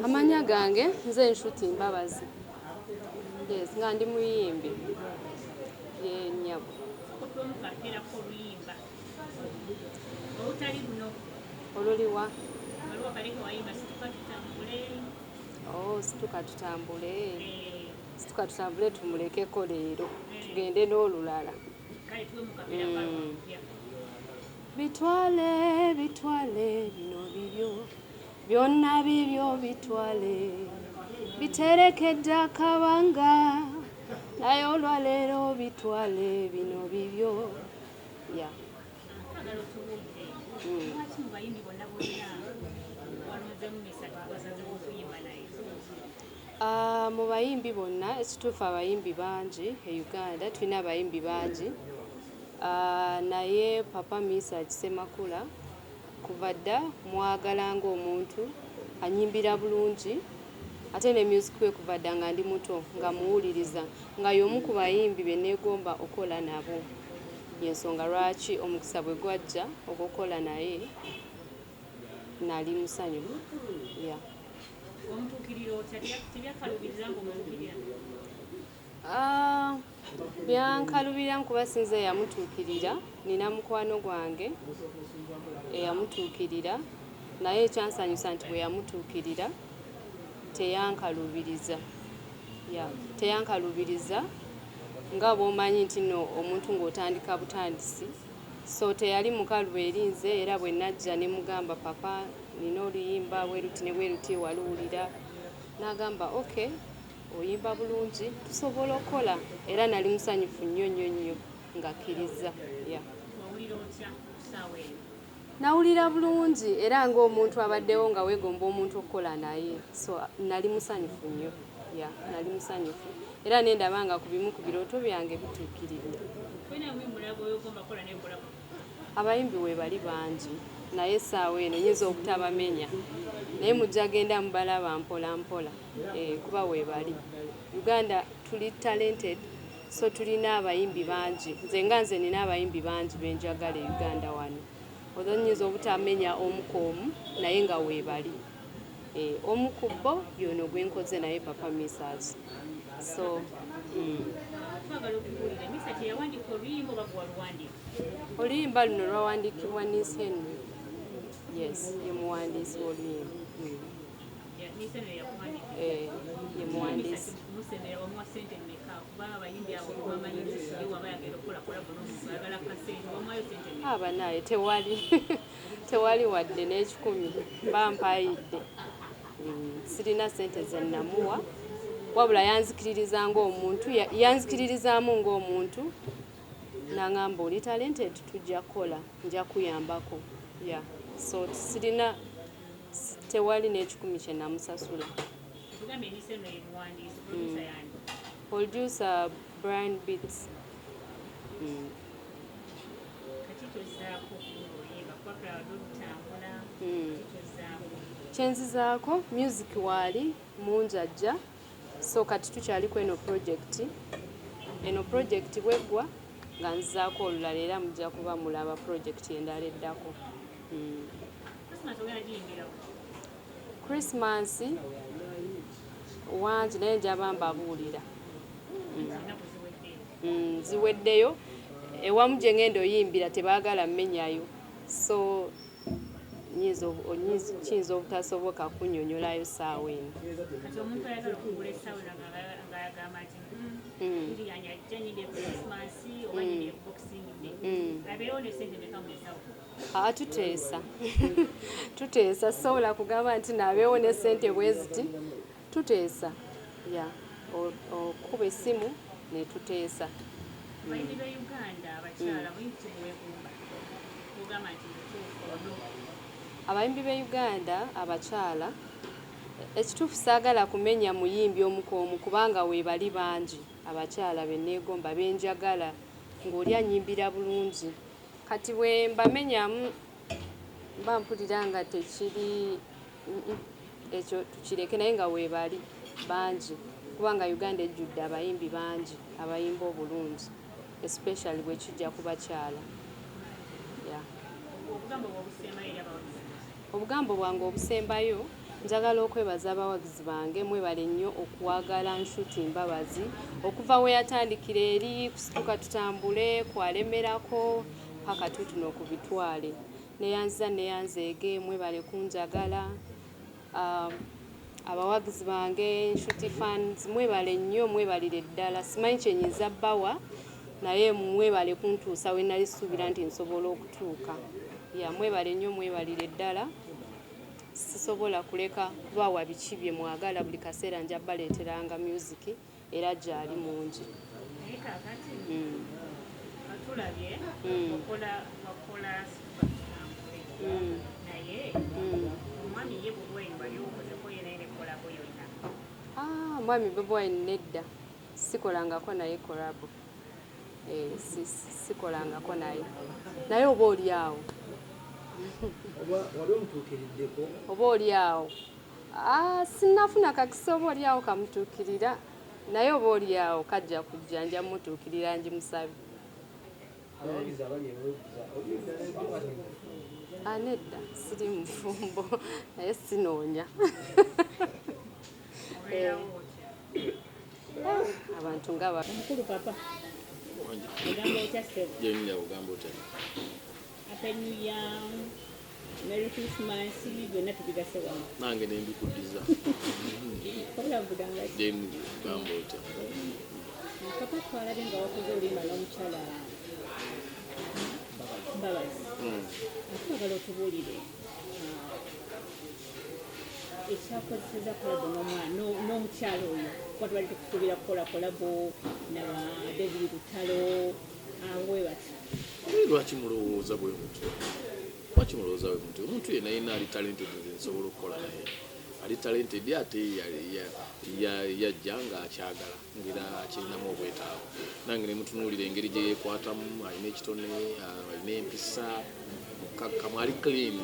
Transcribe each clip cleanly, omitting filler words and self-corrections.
Amanya gange nze Nshuti Mbabazi. Yes, nga ndi muyimbi. Ye nyabo. Oluliwa. Oh, situka tutambule. Situka tutambule tumulekeko leero. Tugende n'olulala. Bitwale, bitwale, bino bibyo. Byonna bibyo bitwale. Biterekedde akabanga. Naye olwaleero bitwale, bino bibyo. Yeah. Mu bayimbi bonna ekituufu abayimbi bangi e Uganda tulina abayimbi bangi naye papa Mesach Ssemakula kuva dda mwagala ng'omuntu anyimbira bulungi ate ne music we kuva dda nga ndi muto nga muwuliriza nga y'omu ku bayimbi be neegomba okukola nabo y'ensonga lwaki omukisa bwe gwajja okukola naye nali musanyufu. Yeah. Byankalubira kuba sinze yamutuukirira nina mukwano gwange eyamutuukirira naye ekyansanyusa nti bwe yamutuukirira teyankalubiriza. Teyankalubiriza nga bw'omanyi nti no omuntu ng'otandika butandisi so teyali mukaluba erinze era bwe najja ne mugamba papa nina oluyimba bweruti ne bweruti waluwulira n'agamba okay oyimba bulungi tusobola okukola era nali musanyufu nnyo ng'akkiriza. Nawulira bulungi era ng'omuntu abaddewo nga weegomba omuntu okukola naye so nali musanyufu nnyo. Nali musanyufu era nendaba nga ku bimu ku birooto byange bituukiridde. Abayimbi weebali bangi naye essaawa eno nyinza obutabamenya naye mujja genda mubalaba mpola mpola kuba weebali. Uganda tuli talented so tulina abayimbi bangi nze nina abayimbi bangi benjagala e Uganda wano although nyinza obutamenya omu ku omu naye nga weebali. Omu ku bo y'ono gwe nkoze naye papa Mesach so oluyimba luno lwawandiikibwa Nis Henry. Yes, ye muwandiisi w'oluyimba. Ye muwandiisi. Banaye tewali wadde n'ekikumi bampayidde. Sirina ssente ze namuwa wabula yanzikiririzaamu ng'omuntu n'angamba oli talented tujja kukola nja kuyambako. So sirina tewali n'ekikumi kye namusasula. Producer Brian Beats. Kyenzizaako music waali mungi ajja so kati tukyali ku eno project bweggwa nga nzizaako olulala era mujja kuba mulaba project endala eddako. Christmas wangi naye njaba mbabuulira ziweddeyo ewamu gye ngenda oyimbira tebaagala mmenyayo so kiyinza obutasoboka kunnyonnyolayo ssaawa eno. Tuteesa sobola kugamba nti naabeewo ne ssente bwe ziti tuteesa okuba essimu ne tuteesa. Abayimbi b'e Uganda abakyala ekituufu saagala kumenya muyimbi omu ku omu kubanga weebali bangi abakyala be neegomba benjagala ng'oli annyimbira bulungi kati bwe mbamenyamu mba mpulira nga tekiri ekyo tukireke naye nga weebali bangi kubanga Uganda ejjudde abayimbi bangi abayimba obulungi especially bwe kijja ku bakyala. Obugambo bwange obusembayo Njagala okwebaza abawagizi bange mwebale nnyo okuwagala Nshuti Mbabazi okuva we yatandikira eri kusituka tutambule kwalemerako paka tutuno ku bitwale neyanziza neyanzeege mwebale kunjagala. Abawagizi bange Nshuti fans mwebale nnyo mwebalire ddala simanyi kyenyiza bbawa naye mwebale kuntuusa we nali suubira nti nsobola okutuuka mwebale nnyo mwebalire ddala sisobola kuleka kubawa biki bye mwagala buli kaseera nja baleeteranga music era gyali mungi. Mwami Bobi Wine nedda sikolangako naye kolabo sikolangako naye oba oli awo oba oli awo sinafuna kakisa oba oli awo kamutuukirira naye oba oli awo kajja kujja nja mutuukirira njimusabe. Nedda siri mufumbo naye sinoonya abantu nga mukulu papa ogamba otya sebo Happy New Year, Merry Christmas, byonna tubigase wano. Nange nembikuddiza. Olabudanga ki? Gamba otya. Papa twalabye nga wakoze olimba n'omukyala Mbabazi. Atwagala otubuulire ekyakozeseza kolabo n'omukyala oyo kuba tubali tukusuubira kukola kolabo naba David Lutalo we bati. Lwaki mulowooza bwe mutyo? Lwaki mulowooza bwe mutyo? Omuntu yenna yenna ali talented nze nsobola okukola naye. Ali talented ate yajja nga akyagala ngera akirinamu obwetaavu. Nange ne mutunuulira engeri gye yeekwatamu alina ekitone alina empisa mukakkamu ali clean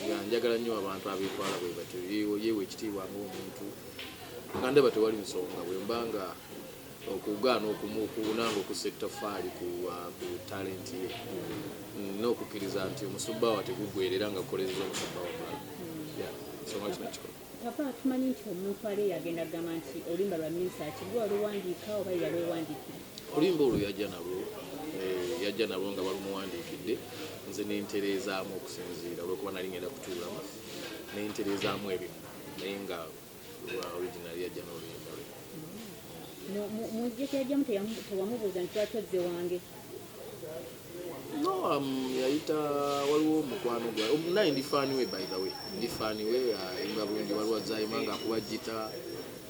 nga njagala nnyo abantu abeetwala bwe batyo yeewa ekitiibwa ng'omuntu nga ndaba tewali nsonga bwe mbanga okugaana okunanga okussa ettaffaali ku talenti ye n'okukkiriza nti omusubbawa tegugwerera nga kukolezeza omusubbawa mulala nsonga kino kikola. Papa tumanyi nti omuntu ali yagenda kugamba nti oluyimba lwa Mesach gwe waluwandiika oba yalwewandiikira? Oluyimba olwo yajja nalwo nga balumuwandiikidde nze nentereezaamu okusinziira olwokuba nali ngenda kutuulamu nentereezaamu ebimu naye nga original yajja n'oluyimba lwe. Mujje kyajjamu tewamubuuza nti twatozze wange? No, yayita waliwo mukwano gwa naye ndi faani we by the way ndi faani we ayimba bulungi waliwo azayima nga akuba gita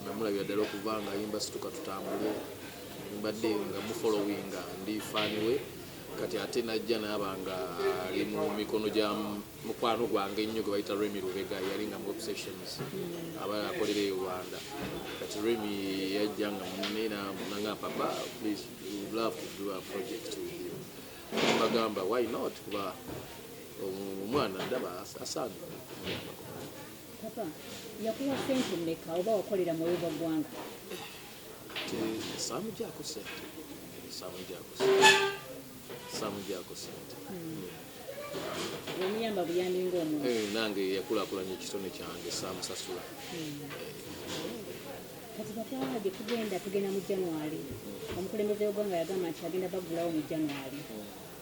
nga mulabira ddala okuva nga ayimba situka tutambule mbadde nga mufollowinga ndi faani we kati ate najja naaba nga ali mu mikono gya mukwano gwange ennyo gwe bayita Remy Lubega yali nga mu obsessions aba akolera e Rwanda kati Remy yajja nga nanga papa please we would love to do a project with you. Bagamba why not kuba omwana ndaba asaana. Papa yakuwa sente mmeka oba wakolera mu lwebwa ggwanga? Samujjaako sente. Omuyamba buyambi ng'omuntu. Nange yakulaakulanya ekitone kyange saamusasula. Kati papa gye tugenda mu January omukulembeze w'eggwanga yagamba nti agenda baggulawo mu January.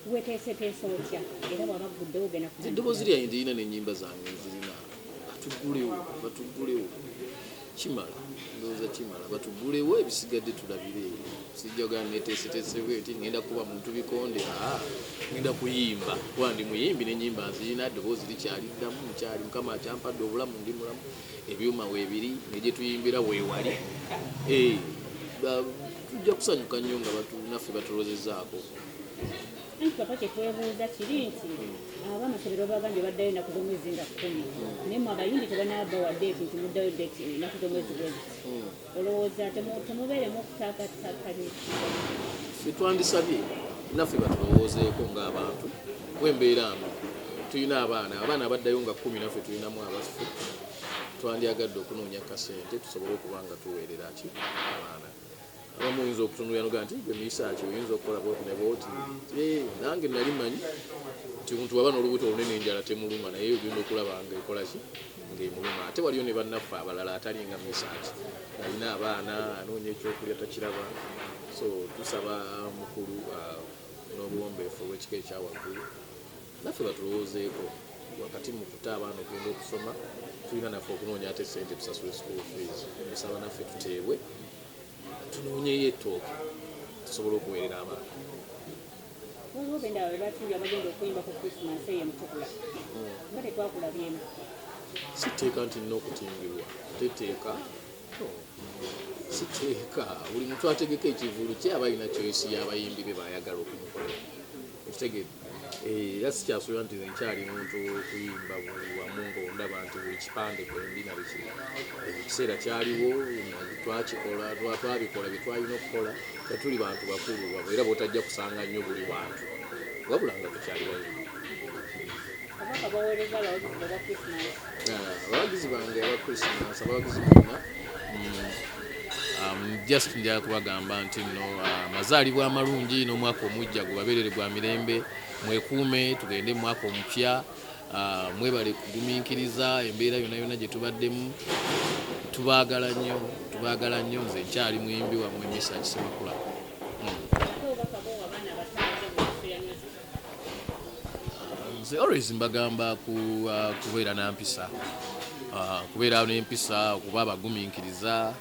Weteeseteese otya era bw'aba guddewo ogenda ku eddoboozi lyange ndirina n'ennyimba zange nzirina batuggulewo kimala ndowooza kimala batuggulewo ebisigadde tulabire sijja ogana neteeseteese bweti ngenda kuba muntu bikonde ngenda kuyimba kuba ndi muyimbi n'ennyimba nzirina eddoboozi likyali ddamu nkyali mukama akyampadde obulamu ndi mulamu ebyuma weebiri negye tuyimbira weewali tujja kusanyuka nnyo nga naffe batulozezaako. Papa kyetwebuuza kiri nti abamasomero bagambye baddayo ennaku z'omwezi nga 10 naye mwe abayimbi tebanaba deeti nti muddayo deeti ennaku z'omwezi bweziti olowooza temubeeremu okutaakatakanye? Ffe twandisabye naffe batulowoozeeko ng'abantu bwembeera mbi tulina abaana abaddayo nga 10 naffe tulinamu abaffe twandyagadde okunoonya kasente tusobole okuba nga tuweerera ki abaana abamu oyinza okutunulira noga nti gwe Mesach oyinza okukola bwoti ne bwoti nange nali manyi nti omuntu waba n'olubuto olunene enjala temuluma naye ogenda okulaba nga ekola ki ng'emuluma ate waliyo ne bannaffe abalala atalinga Mesach alina abaana anoonya ekyokulya takiraba so tusaba mukulu n'obuwombeefu obw'ekika ekyawaggulu naffe batulowoozeeko wakati mu kuta abaana ogenda okusoma tulina naffe okunoonya ate sente tusasule school fees tusaba naffe tuteebwe tunoonyeyo ettooke tusobole okuweerera abaana waliwo bendaba bebatunja bagenda okuyimba ku Christmas eyo Mutukula nga tetwakulabyemu siteeka nti nina okutimbirwa teteeka siteeka buli muntu ategeka ekivulu kye aba alina choice y'abayimbi be bayagala okumukolera ekitegedde era sikyasuubira nti nkyali muntu okuyimba buli wamu ng'ondaba nti buli kipande kwembi na biki ekiseera kyaliwo twakikola twabikola bye twalina okukola nga tuli bantu bakulu era bw'otajja kusanga nnyo buli wantu wabula nga tukyali bayimbi abawagizi bange aba Christmas abawagizi bonna just njala kubagamba nti nno amazaalibwa amalungi n'omwaka omujja gubabeerere gwa mirembe mwekuume tugende mu mwaka omupya mwebale kugumiikiriza embeera yonna yonna gye tubaddemu tubaagala nnyo nze nkyali muyimbi wammwe Mesach Ssemakula nze always mbagamba kubeera nampisa kubeera n'empisa okuba abagumiikiriza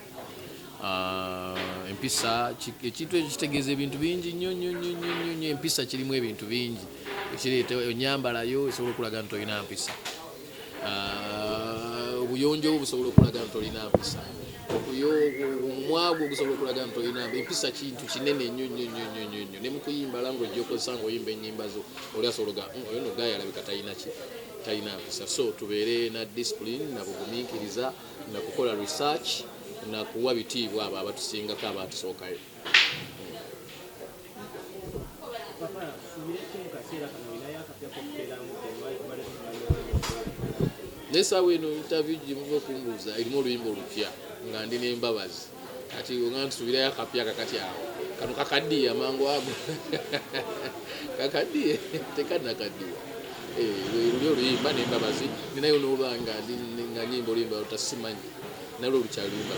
empisa ekintu ekitegeeza ebintu bingi nnyo empisa kirimu ebintu bingi ekireeta enyambalayo esobola okulaga nti olina mpisa obuyonjo busobola okulaga nti olina mpisa omwagwo gusobola okulaga nti olina empisa kintu kinene nnyo ne mu kuyimba language gy'okozesa ng'oyimba ennyimba zo oli asobola oyo no gayi alabika talina mpisa so tubeere na discipline na bugumiikiriza na kukola research na kuwa bitiibwa abo abatusingako abatusookayo nesaawa eno interview gyemuva okumbuuza erimu oluyimba olupya nga ndi n'embabazi kati nga ntusubirayo akapya kakati awo kano kakaddiye amangu ago kakaddiye tekannakaddiwa luli oluyimba n'embabazi ninayo n'oba nga nyimba oluyimba lutasimanyi nalwo lukyaluyimba